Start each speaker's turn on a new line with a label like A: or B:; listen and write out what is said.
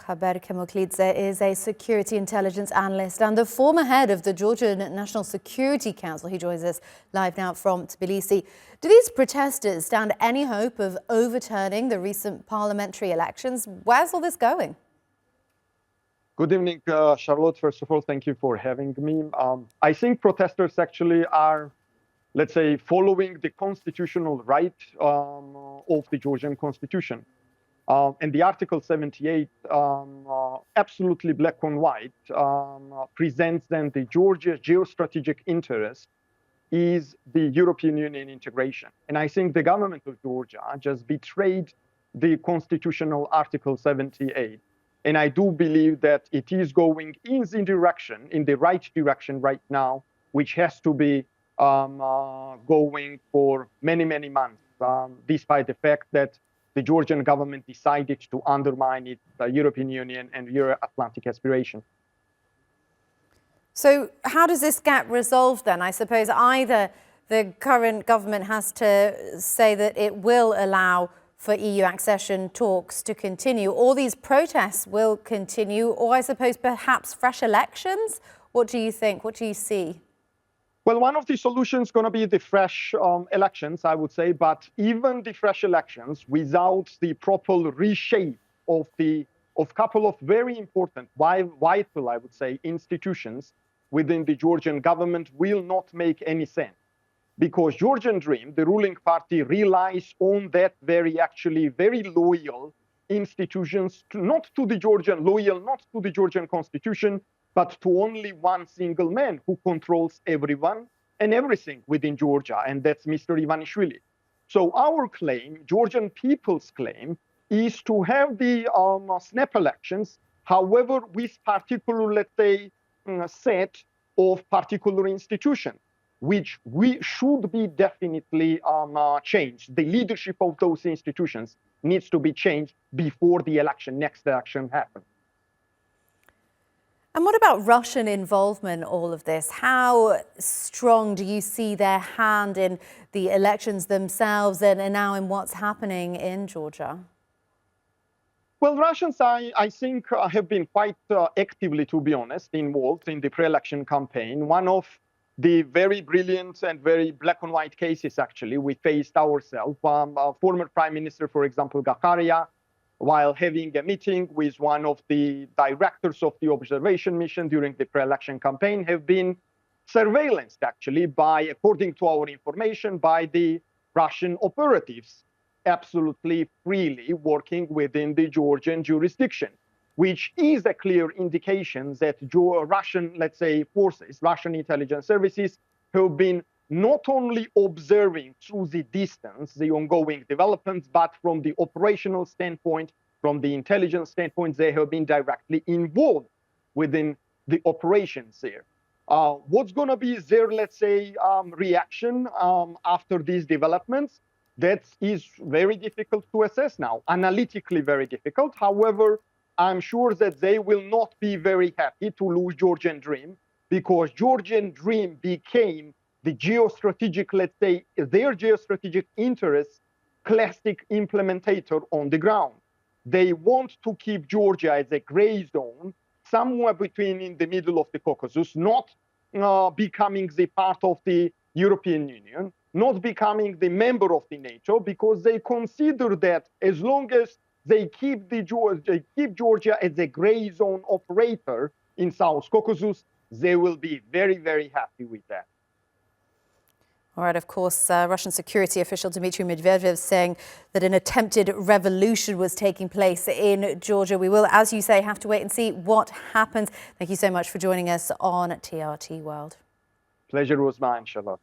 A: Kakhaber Kemoklidze is a security intelligence analyst and the former head of the Georgian National Security Council. He joins us live now from Tbilisi. Do these protesters stand any hope of overturning the recent parliamentary elections? Where's all this going?
B: Good evening, Charlotte. First of all, thank you for having me. I think protesters actually are, let's say, following the constitutional right of the Georgian constitution. And the Article 78, absolutely black and white, presents then the Georgia's geostrategic interest is the European Union integration. And I think the government of Georgia just betrayed the constitutional Article 78. And I do believe that it is going in the right direction right now, which has to be going for many, many months, despite the fact that the Georgian government decided to undermine its European Union and Euro-Atlantic aspiration.
A: So how does this get resolved then? I suppose either the current government has to say that it will allow for EU accession talks to continue, or these protests will continue, or I suppose perhaps fresh elections? What do you think? What do you see?
B: Well, one of the solutions is going to be the fresh elections, I would say, but even the fresh elections without the proper reshape of couple of very important, vital, I would say, institutions within the Georgian government will not make any sense. Because Georgian Dream, the ruling party, relies on that very loyal institutions, not to the Georgian constitution, but to only one single man who controls everyone and everything within Georgia, and that's Mr. Ivanishvili. So our claim, Georgian people's claim, is to have the snap elections, however, with particular, let's say, set of particular institutions, which we should be definitely changed. The leadership of those institutions needs to be changed before the next election happens.
A: And what about Russian involvement in all of this? How strong do you see their hand in the elections themselves and now in what's happening in Georgia?
B: Well, Russians, I think, have been quite actively, to be honest, involved in the pre-election campaign. One of the very brilliant and very black and white cases, actually, we faced ourselves. Former Prime Minister, for example, Kakhaber, while having a meeting with one of the directors of the observation mission during the pre-election campaign, have been surveillanced, actually, according to our information, by the Russian operatives, absolutely freely working within the Georgian jurisdiction, which is a clear indication that Russian, let's say, forces, Russian intelligence services have been not only observing through the distance the ongoing developments, but from the operational standpoint, from the intelligence standpoint, they have been directly involved within the operations there. What's going to be their, let's say, reaction after these developments? That is very difficult to assess now, analytically very difficult. However, I'm sure that they will not be very happy to lose Georgian Dream, because Georgian Dream became the geostrategic, let's say, their geostrategic interests, classic implementator on the ground. They want to keep Georgia as a gray zone, somewhere between in the middle of the Caucasus, not becoming the part of the European Union, not becoming the member of the NATO, because they consider that as long as they keep Georgia as a gray zone operator in South Caucasus, they will be very, very happy with that.
A: All right, of course, Russian security official Dmitry Medvedev saying that an attempted revolution was taking place in Georgia. We will, as you say, have to wait and see what happens. Thank you so much for joining us on TRT World.
B: Pleasure was mine, Charlotte.